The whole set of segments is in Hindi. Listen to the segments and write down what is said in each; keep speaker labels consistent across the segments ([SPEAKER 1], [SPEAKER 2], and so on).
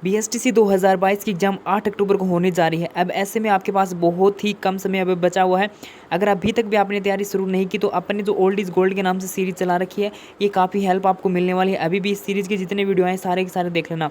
[SPEAKER 1] बीएसटीसी 2022 की एग्ज़ाम 8 अक्टूबर को होने जा रही है। अब ऐसे में आपके पास बहुत ही कम समय अभी बचा हुआ है। अगर अभी तक भी आपने तैयारी शुरू नहीं की तो अपने जो ओल्ड इज़ गोल्ड के नाम से सीरीज़ चला रखी है, ये काफ़ी हेल्प आपको मिलने वाली है। अभी भी इस सीरीज़ के जितने वीडियो हैं सारे के सारे देख लेना।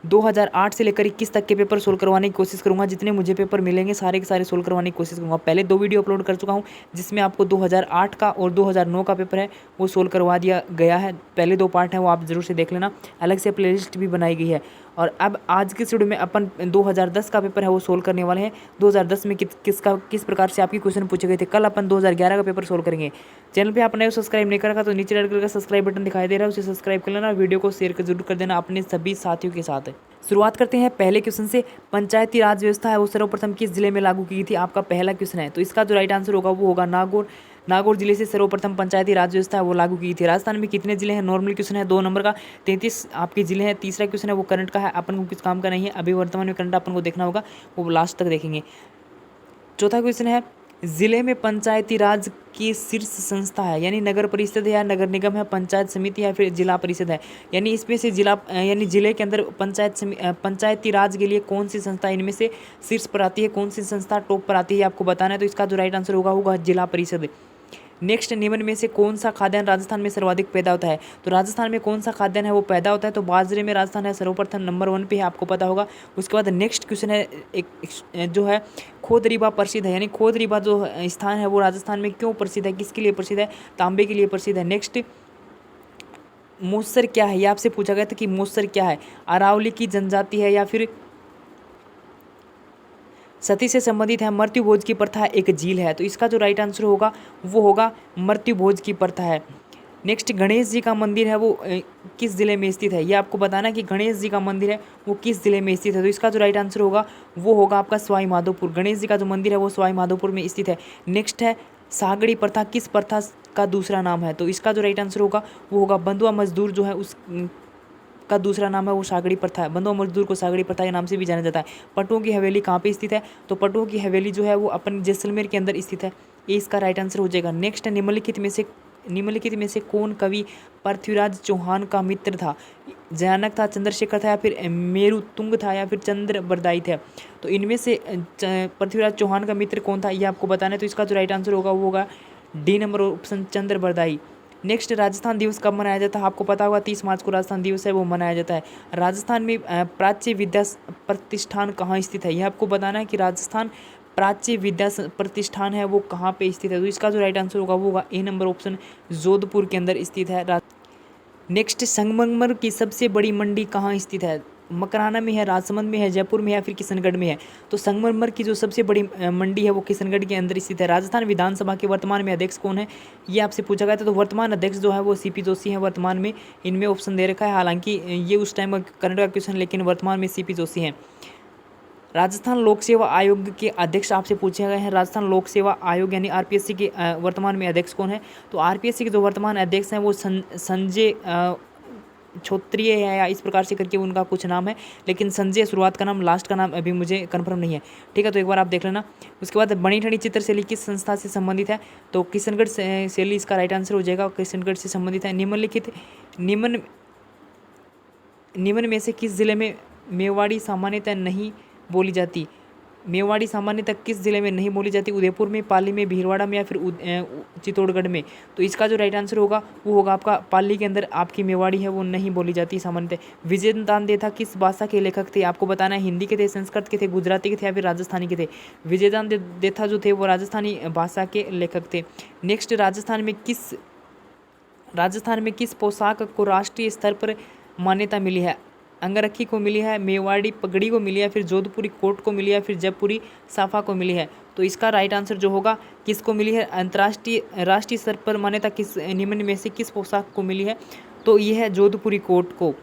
[SPEAKER 1] 2008 से लेकर 21 तक के पेपर सोल्व करवाने की कोशिश करूंगा। जितने मुझे पेपर मिलेंगे सारे के सारे सोल्व करवाने की कोशिश करूंगा। पहले 2 वीडियो अपलोड कर चुका हूं जिसमें आपको 2008 का और 2009 का पेपर है वो सोल्व करवा दिया गया है। पहले 2 पार्ट हैं वो आप ज़रूर से देख लेना। अलग से प्लेलिस्ट भी बनाई गई है। और अब आज के वीडियो में अपन 2010 का पेपर है वो सोल्व करने वाले हैं। 2010 में किस प्रकार से आपकी क्वेश्चन पूछे गए थे। कल अपन 2011 का पेपर सोल्व करेंगे। चैनल पे आपने सब्सक्राइब नहीं करा तो नीचे रेड कलर का सब्सक्राइब बटन दिखाई दे रहा है, उसे सब्सक्राइब कर लेना। वीडियो को शेयर जरूर कर देना अपने सभी साथियों के साथ। शुरुआत करते हैं पहले क्वेश्चन से। पंचायती राज व्यवस्था है वो सर्वप्रथम किस जिले में लागू की गई थी। आपका पहला क्वेश्चन है तो इसका जो राइट आंसर होगा वो होगा नागौर। नागौर जिले से सर्वप्रथम पंचायती राज व्यवस्था है वो लागू की गई थी। राजस्थान में कितने जिले हैं। नॉर्मल क्वेश्चन है 2 नंबर का। 33 आपके जिले हैं। तीसरा क्वेश्चन है वो करंट का है, अपन को किस काम का नहीं है। अभी वर्तमान में करंट अपन को देखना होगा, वो लास्ट तक देखेंगे। चौथा क्वेश्चन है जिले में पंचायती राज की शीर्ष संस्था है, यानी नगर परिषद है या नगर निगम है, पंचायत समिति है या फिर जिला परिषद है। यानी इसमें से जिले के अंदर पंचायती राज के लिए कौन सी संस्था इनमें से शीर्ष पर आती है, कौन सी संस्था टॉप पर आती है आपको बताना है। तो इसका जो राइट आंसर होगा जिला परिषद। नेक्स्ट, निम्न में से कौन सा खाद्यान्न राजस्थान में सर्वाधिक पैदा होता है। तो राजस्थान में कौन सा खाद्यान्न है वो पैदा होता है। तो बाजरे में राजस्थान है सर्वप्रथम नंबर 1 पे है, आपको पता होगा। उसके बाद नेक्स्ट क्वेश्चन है एक जो है खोदरीबा प्रसिद्ध है, यानी खोदरीबा जो स्थान है वो राजस्थान में क्यों प्रसिद्ध है, किसके लिए प्रसिद्ध है। तांबे के लिए प्रसिद्ध है। नेक्स्ट, मोसर क्या है, ये आपसे पूछा गया था कि मोसर क्या है। अरावली की जनजाति है या फिर सती से संबंधित है। मृत्यु भोज की प्रथा एक झील है। तो इसका जो राइट आंसर होगा वो होगा मृत्यु भोज की प्रथा है। नेक्स्ट, गणेश जी का मंदिर है वो किस जिले में स्थित है। ये आपको बताना कि गणेश जी का मंदिर है वो किस जिले में स्थित है। तो इसका जो राइट आंसर होगा वो होगा आपका सवाई माधोपुर। गणेश जी का जो मंदिर है वो सवाई माधोपुर में स्थित है। नेक्स्ट है सागड़ी प्रथा किस प्रथा का दूसरा नाम है। तो इसका जो राइट आंसर होगा वो होगा बंधुआ मजदूर जो है उस का दूसरा नाम है वो सागड़ी प्रथा है। बंधुआ मजदूर को सागड़ी प्रथा के नाम से भी जाना जाता है। पटुओं की हवेली कहाँ पे स्थित है। तो पटुओं की हवेली जो है वो अपन जैसलमेर के अंदर स्थित है। ये इसका राइट आंसर हो जाएगा। नेक्स्ट, निम्नलिखित में से कौन कवि पृथ्वीराज चौहान का मित्र था। जयानक था, चंद्रशेखर था या फिर मेरुतुंग था या फिर चंद्र बरदाई थे। तो इनमें से पृथ्वीराज चौहान का मित्र कौन था ये आपको बताना है। तो इसका जो राइट आंसर होगा वो होगा डी नंबर ऑप्शन चंद्र बरदाई। नेक्स्ट, राजस्थान दिवस कब मनाया जाता है। आपको पता होगा 30 मार्च को राजस्थान दिवस है वो मनाया जाता है। राजस्थान में प्राच्य विद्या प्रतिष्ठान कहाँ स्थित है। यह आपको बताना है कि राजस्थान प्राच्य विद्या प्रतिष्ठान है वो कहाँ पे स्थित है। तो इसका जो राइट आंसर होगा वो होगा ए नंबर ऑप्शन जोधपुर के अंदर स्थित है। नेक्स्ट, संगमरमर की सबसे बड़ी मंडी कहाँ स्थित है। मकराना में है, राजसमंद में है, जयपुर में है, फिर किशनगढ़ में है। तो संगमरमर की जो सबसे बड़ी मंडी है वो किशनगढ़ के अंदर स्थित है। राजस्थान विधानसभा के वर्तमान में अध्यक्ष कौन है ये आपसे पूछा गया था। तो वर्तमान अध्यक्ष जो है वो सीपी जोशी है वर्तमान में। इनमें ऑप्शन दे रखा है, हालांकि ये उस टाइम करंट का क्वेश्चन, लेकिन वर्तमान में सीपी जोशी हैं। राजस्थान लोक सेवा आयोग के अध्यक्ष आपसे पूछे गए हैं। राजस्थान लोक सेवा आयोग यानी आरपीएससी के वर्तमान में अध्यक्ष कौन है। तो आरपीएससी के जो वर्तमान अध्यक्ष हैं वो संजय क्षत्रिय है या इस प्रकार से करके उनका कुछ नाम है, लेकिन संजय शुरुआत का नाम, लास्ट का नाम अभी मुझे कंफर्म नहीं है। ठीक है, तो एक बार आप देख लेना। उसके बाद बनी ठनी चित्रशैली किस संस्था से संबंधित है। तो किशनगढ़ शैली इसका राइट आंसर हो जाएगा, किशनगढ़ से संबंधित है। निम्न में से किस जिले में मेवाड़ी सामान्यतः नहीं बोली जाती। मेवाड़ी सामान्यतः किस जिले में नहीं बोली जाती। उदयपुर में, पाली में, भीलवाड़ा में या फिर चित्तौड़गढ़ में। तो इसका जो राइट आंसर होगा वो होगा आपका पाली के अंदर आपकी मेवाड़ी है वो नहीं बोली जाती सामान्यतः। विजयदान देथा किस भाषा के लेखक थे। आपको बताना है हिंदी के थे, संस्कृत के थे, गुजराती के थे या फिर राजस्थानी के थे। विजयदान देथा जो थे वो राजस्थानी भाषा के लेखक थे। नेक्स्ट, राजस्थान में किस पोशाक को राष्ट्रीय स्तर पर मान्यता मिली है। अंगरखी को मिली है, मेवाड़ी पगड़ी को मिली है, फिर जोधपुरी कोट को मिली है, फिर जयपुरी साफा को मिली है। तो इसका राइट आंसर जो होगा किसको मिली है, राष्ट्रीय स्तर पर मान्यता किस निम्न में से किस पोशाक को मिली है। तो ये है जोधपुरी कोट को।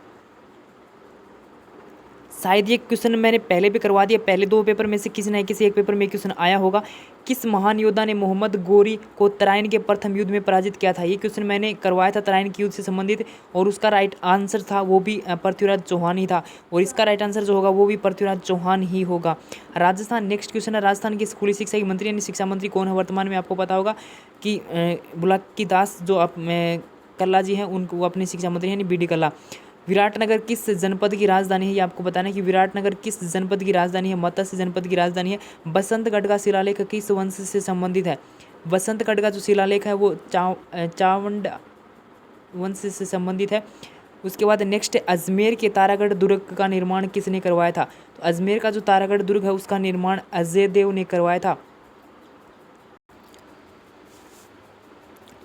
[SPEAKER 1] शायद ये क्वेश्चन मैंने पहले भी करवा दिया, पहले 2 पेपर में से किसी न किसी एक पेपर में क्वेश्चन आया होगा। किस महान योद्धा ने मोहम्मद गोरी को तराइन के प्रथम युद्ध में पराजित किया था। ये क्वेश्चन मैंने करवाया था तराइन के युद्ध से संबंधित, और उसका राइट आंसर था वो भी पृथ्वीराज चौहान ही था, और इसका राइट आंसर जो होगा वो भी पृथ्वीराज चौहान ही होगा। राजस्थान, नेक्स्ट क्वेश्चन है राजस्थान के स्कूली शिक्षा के मंत्री यानी शिक्षा मंत्री कौन है वर्तमान में। आपको पता होगा कि बुलाकी दास जो कल्ला जी हैं उनको अपने शिक्षा मंत्री यानी बी डी कल्ला। विराटनगर किस जनपद की राजधानी है, ये आपको बताना है कि विराटनगर किस जनपद की राजधानी है। मत्स्य जनपद की राजधानी है। बसंतगढ़ का शिलालेख किस वंश से संबंधित है। बसंतगढ़ का जो शिलालेख है वो चावंड वंश से संबंधित है। उसके बाद नेक्स्ट, अजमेर के तारागढ़ दुर्ग का निर्माण किसने करवाया था। तो अजमेर का जो तारागढ़ दुर्ग है उसका निर्माण अजय देव ने करवाया था।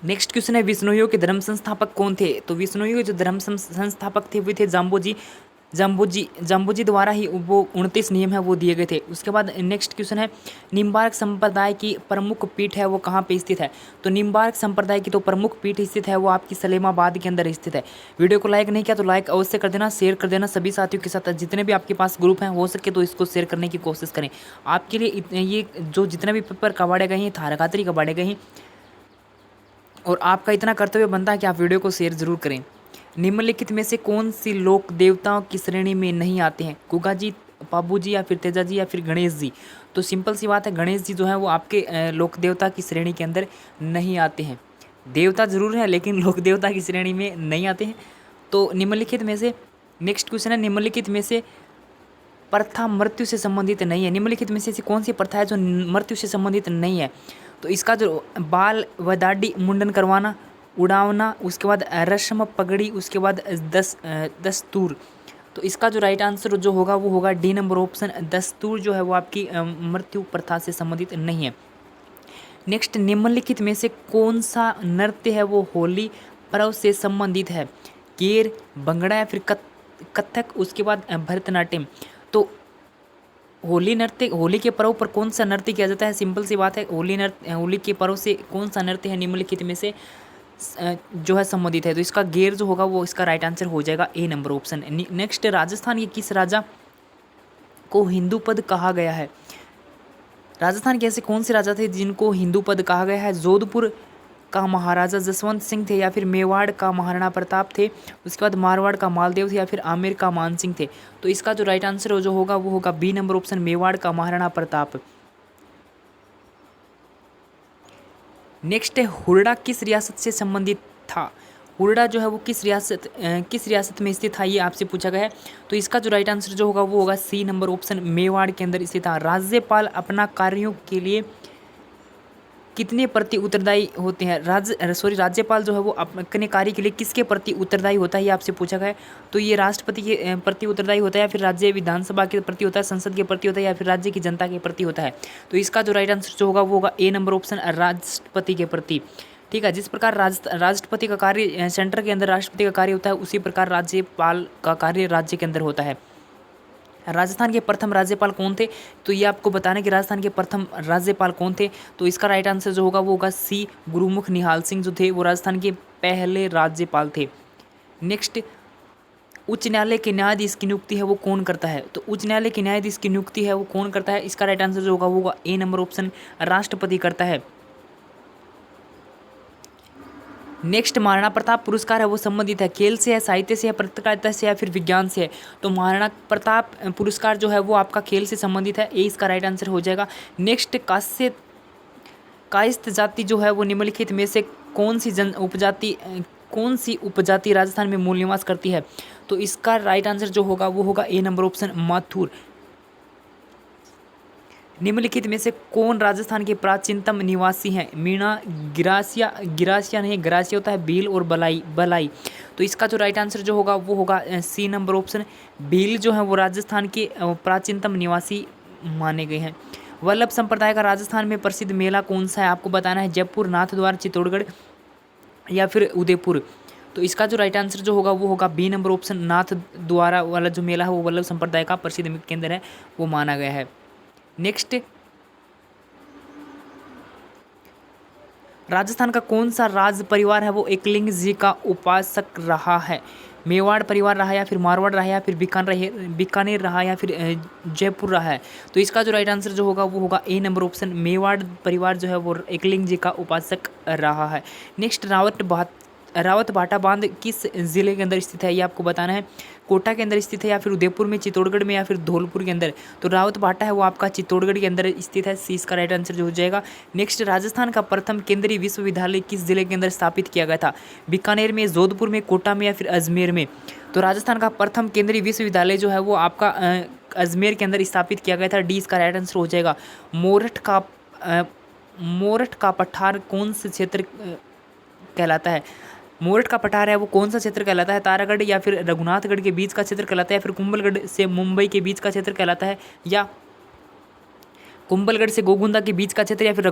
[SPEAKER 1] नेक्स्ट क्वेश्चन है, विष्णुइयों के धर्म संस्थापक कौन थे। तो विष्णुइयों के जो धर्म संस्थापक थे वे थे जाम्बोजी द्वारा ही वो 29 नियम है वो दिए गए थे। उसके बाद नेक्स्ट क्वेश्चन है, निम्बार्क संप्रदाय की प्रमुख पीठ है वो कहाँ पे स्थित है। तो निम्बार्क संप्रदाय की तो प्रमुख पीठ स्थित है वो आपकी सलेमाबाद के अंदर स्थित है। वीडियो को लाइक नहीं किया तो लाइक अवश्य कर देना, शेयर कर देना सभी साथियों के साथ। जितने भी आपके पास ग्रुप हैं हो सके तो इसको शेयर करने की कोशिश करें। आपके लिए ये जो जितने भी पेपर कबाड़े गए हैं, थारखातरी कबाड़े गए हैं, और आपका इतना कर्तव्य बनता है कि आप वीडियो को शेयर जरूर करें। निम्नलिखित में से कौन सी लोक देवताओं की श्रेणी में नहीं आते हैं। गुगा जी, पाबू जी, या फिर तेजा जी, या फिर गणेश जी। तो सिंपल सी बात है, गणेश जी जो है वो आपके लोक देवता की श्रेणी के अंदर नहीं आते हैं। देवता जरूर है लेकिन लोक देवता की श्रेणी में नहीं आते हैं। तो निम्नलिखित में से नेक्स्ट क्वेश्चन है, निम्नलिखित में से प्रथा मृत्यु से संबंधित नहीं है। निम्नलिखित में से ऐसी कौन सी प्रथा है जो मृत्यु से संबंधित नहीं है। तो इसका जो बाल व दाढ़ी मुंडन करवाना, उड़ावना, उसके बाद रस्म पगड़ी, उसके बाद दस्तूर। तो इसका जो राइट आंसर जो होगा वो होगा डी नंबर ऑप्शन, दस्तूर जो है वो आपकी मृत्यु प्रथा से संबंधित नहीं है। नेक्स्ट, निम्नलिखित में से कौन सा नृत्य है वो होली पर्व से संबंधित है। केर, भंगड़ा, या फिर कथक, उसके बाद भरतनाट्यम। तो होली के पर्व पर कौन सा नृत्य किया जाता है। सिंपल सी बात है, होली के पर्व से कौन सा नृत्य है निम्नलिखित में से जो है संबंधित है। तो इसका गेर जो होगा वो इसका राइट आंसर हो जाएगा ए नंबर ऑप्शन। नेक्स्ट, राजस्थान के किस राजा को हिंदू पद कहा गया है। राजस्थान के ऐसे कौन से राजा थे जिनको हिंदू पद कहा गया है। जोधपुर का महाराजा जसवंत सिंह थे, या फिर मेवाड़ का महाराणा प्रताप थे, उसके बाद मारवाड़ का मालदेव थे, या फिर आमेर का मान सिंह थे। तो इसका जो राइट आंसर जो होगा वो होगा बी नंबर ऑप्शन, मेवाड़ का महाराणा प्रताप। नेक्स्ट है, हुरडा किस रियासत से संबंधित था। हुरडा जो है वो किस रियासत में स्थित था, ये आपसे पूछा गया है। तो इसका जो राइट आंसर जो होगा वो होगा सी नंबर ऑप्शन, मेवाड़ के अंदर स्थित था। राज्यपाल अपना कार्यों के लिए कितने प्रति उत्तरदायी होते हैं। राज्यपाल जो है वो अपने कार्य के लिए किसके प्रति उत्तरदायी होता है, ये आपसे पूछा गया है। तो ये राष्ट्रपति के प्रति उत्तरदायी होता है, या फिर राज्य विधानसभा के प्रति होता है, संसद के प्रति होता है, या फिर राज्य की जनता के प्रति होता है। तो इसका जो राइट आंसर जो होगा वो होगा ए नंबर ऑप्शन, राष्ट्रपति के प्रति। ठीक है, जिस प्रकार राष्ट्रपति का कार्य सेंटर के अंदर राष्ट्रपति का कार्य होता है, उसी प्रकार राज्यपाल का कार्य राज्य के अंदर होता है। राजस्थान के प्रथम राज्यपाल कौन थे। तो ये आपको बताना कि राजस्थान के प्रथम राज्यपाल कौन थे। तो इसका राइट आंसर जो होगा वो होगा सी, गुरुमुख निहाल सिंह जो थे वो राजस्थान के पहले राज्यपाल थे। नेक्स्ट, उच्च न्यायालय के न्यायाधीश की नियुक्ति है वो कौन करता है। तो उच्च न्यायालय के न्यायाधीश की नियुक्ति है वो कौन करता है। इसका राइट आंसर जो होगा वो होगा ए नंबर ऑप्शन, राष्ट्रपति करता है। नेक्स्ट, महाराणा प्रताप पुरस्कार है वो संबंधित है खेल से है, साहित्य से है, पत्रकारिता से, या फिर विज्ञान से है। तो महाराणा प्रताप पुरस्कार जो है वो आपका खेल से संबंधित है, ए इसका राइट आंसर हो जाएगा। नेक्स्ट, कायस्थ जाति जो है वो निम्नलिखित में से कौन सी उपजाति राजस्थान में मूल निवास करती है। तो इसका राइट आंसर जो होगा वो होगा ए नंबर ऑप्शन, माथुर। निम्नलिखित में से कौन राजस्थान के प्राचीनतम निवासी हैं। मीणा, गिरासिया नहीं, गिरासिया होता है भील और बलाई। तो इसका जो राइट आंसर जो होगा वो होगा सी नंबर ऑप्शन, भील जो है वो राजस्थान के प्राचीनतम निवासी माने गए हैं। वल्लभ संप्रदाय का राजस्थान में प्रसिद्ध मेला कौन सा है, आपको बताना है। जयपुर, नाथद्वारा, चित्तौड़गढ़, या फिर उदयपुर। तो इसका जो राइट आंसर जो होगा वो होगा बी नंबर ऑप्शन, नाथद्वारा वाला जो मेला है वो वल्लभ संप्रदाय का प्रसिद्ध केंद्र है वो माना गया है। नेक्स्ट, राजस्थान का कौन सा राज परिवार है वो एकलिंग जी का उपासक रहा है। मेवाड़ परिवार रहा, या फिर मारवाड़ रहा, या फिर बीकानेर रहा, या फिर जयपुर रहा है। तो इसका जो राइट आंसर जो होगा वो होगा ए नंबर ऑप्शन, मेवाड़ परिवार जो है वो एकलिंग जी का उपासक रहा है। नेक्स्ट, रावत भाटा बांध किस जिले के अंदर स्थित है, ये आपको बताना है। कोटा के अंदर स्थित है या फिर उदयपुर में, चित्तौड़गढ़ में या फिर धौलपुर के अंदर? तो रावत भाटा है वो आपका चित्तौड़गढ़ के अंदर स्थित है। सी इसका राइट आंसर जो हो जाएगा। नेक्स्ट, राजस्थान का प्रथम केंद्रीय विश्वविद्यालय किस जिले के अंदर स्थापित किया गया था? बीकानेर में, जोधपुर में, कोटा में या फिर अजमेर में? तो राजस्थान का प्रथम केंद्रीय विश्वविद्यालय जो है वो आपका अजमेर के अंदर स्थापित किया गया था। डी इसका राइट आंसर हो जाएगा। मोरठ का पठार कौन से क्षेत्र कहलाता है? मोरठ का पठार है वो कौन सा क्षेत्र कहलाता है? तारागढ़ या फिर रघुनाथगढ़ के बीच का क्षेत्र कहलाता है, या फिर कुंभलगढ़ से मुंबई के बीच का क्षेत्र कहलाता है, या कुंभलगढ़ से गोगुंदा के बीच का क्षेत्र, या फिर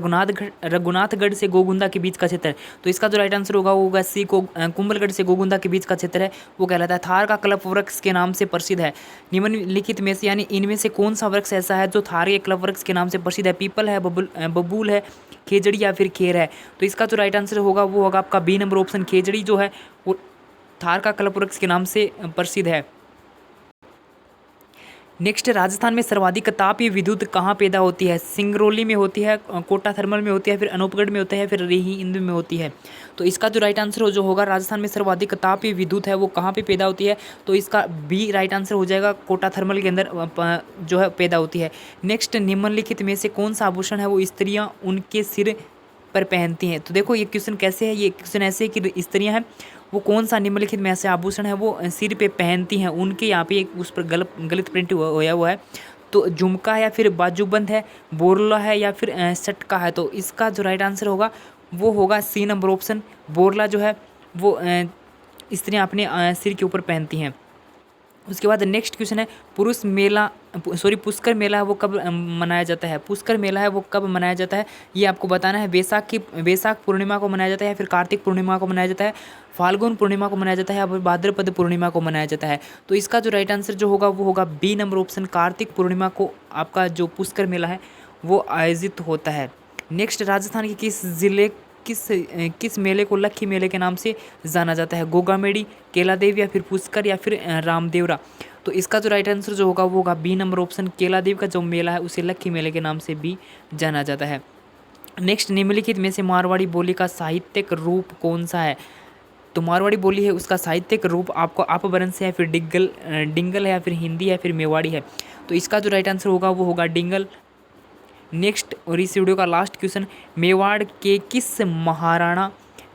[SPEAKER 1] रघुनाथगढ़ से गोगुंदा के बीच का क्षेत्र है? तो इसका जो राइट आंसर होगा वो होगा सी को कुंभलगढ़ से गोगुंदा के बीच का क्षेत्र है वो कहलाता है। थार का कल्प वृक्ष के नाम से प्रसिद्ध है। निम्नलिखित में से यानी इनमें से कौन सा वृक्ष ऐसा है जो थार के कल्प वृक्ष के नाम से प्रसिद्ध है? पीपल है, बबूल है, खेजड़ी या फिर खेर है? तो इसका जो राइट आंसर होगा वो होगा आपका बी नंबर ऑप्शन, खेजड़ी जो है वो थार का कल्प वृक्ष के नाम से प्रसिद्ध है। नेक्स्ट, राजस्थान में सर्वाधिक तापीय विद्युत कहाँ पैदा होती है? सिंगरौली में होती है, कोटा थर्मल में होती है, फिर अनूपगढ़ में होता है, फिर रेही इंद में होती है? तो इसका जो राइट आंसर जो होगा, राजस्थान में सर्वाधिक तापीय विद्युत है वो कहाँ पे पैदा होती है? तो इसका बी राइट आंसर हो जाएगा, कोटा थर्मल के अंदर जो है पैदा होती है। नेक्स्ट, निम्नलिखित में से कौन सा आभूषण है वो स्त्रियाँ उनके सिर पर पहनती हैं? तो देखो ये क्वेश्चन कैसे है, ये क्वेश्चन ऐसे है कि स्त्रियाँ हैं वो कौन सा निम्नलिखित में ऐसे आभूषण है वो सिर पे पहनती हैं, उनके यहाँ पे उस पर गलत प्रिंट होया हुआ है। तो झुमका है या फिर बाजूबंद है, बोरला है या फिर सटका है? तो इसका जो राइट आंसर होगा वो होगा सी नंबर ऑप्शन, बोरला जो है वो स्त्रियाँ अपने सिर के ऊपर पहनती हैं। उसके बाद नेक्स्ट क्वेश्चन है, पुष्कर मेला है वो कब मनाया जाता है? पुष्कर मेला है वो कब मनाया जाता है ये आपको बताना है। वैशाख पूर्णिमा को मनाया जाता है, या फिर कार्तिक पूर्णिमा को मनाया जाता है, फाल्गुन पूर्णिमा को मनाया जाता है, या फिर भाद्रपद पूर्णिमा को मनाया जाता है? तो इसका जो राइट आंसर जो होगा वो होगा B number option, Kartik Purnima को आपका जो पुष्कर मेला है वो आयोजित होता है। नेक्स्ट, राजस्थान के किस मेले को लक्खी मेले के नाम से जाना जाता है? गोगामेड़ी, केलादेव या फिर पुष्कर या फिर रामदेवरा? तो इसका जो राइट आंसर जो होगा वो होगा बी नंबर ऑप्शन, केलादेव का जो मेला है उसे लक्खी मेले के नाम से भी जाना जाता है। नेक्स्ट, निम्नलिखित में से मारवाड़ी बोली का साहित्यिक रूप कौन सा है? तो मारवाड़ी बोली है उसका साहित्यिक रूप आपको अपभ्रंश है, फिर डिंगल है, या फिर हिंदी है, फिर मेवाड़ी है? तो इसका जो राइट आंसर होगा वो होगा डिंगल। नेक्स्ट, और इस वीडियो का लास्ट क्वेश्चन, मेवाड़ के किस महाराणा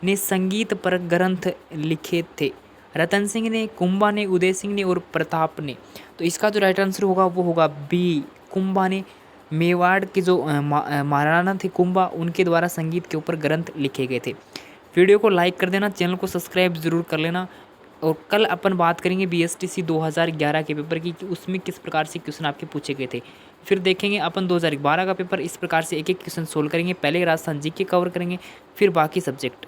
[SPEAKER 1] ने संगीत पर ग्रंथ लिखे थे? रतन सिंह ने, कुंभा ने, उदय सिंह ने और प्रताप ने? तो इसका जो राइट आंसर होगा वो होगा बी, कुंभा ने। मेवाड़ के जो महाराणा थे कुंभा, उनके द्वारा संगीत के ऊपर ग्रंथ लिखे गए थे। वीडियो को लाइक कर देना, चैनल को सब्सक्राइब जरूर कर लेना। और कल अपन बात करेंगे BSTC 2011 के पेपर की कि उसमें किस प्रकार से क्वेश्चन आपके पूछे गए थे। फिर देखेंगे अपन 2012 का पेपर, इस प्रकार से एक एक क्वेश्चन सोल्व करेंगे। पहले राजस्थान जीके कवर करेंगे, फिर बाकी सब्जेक्ट।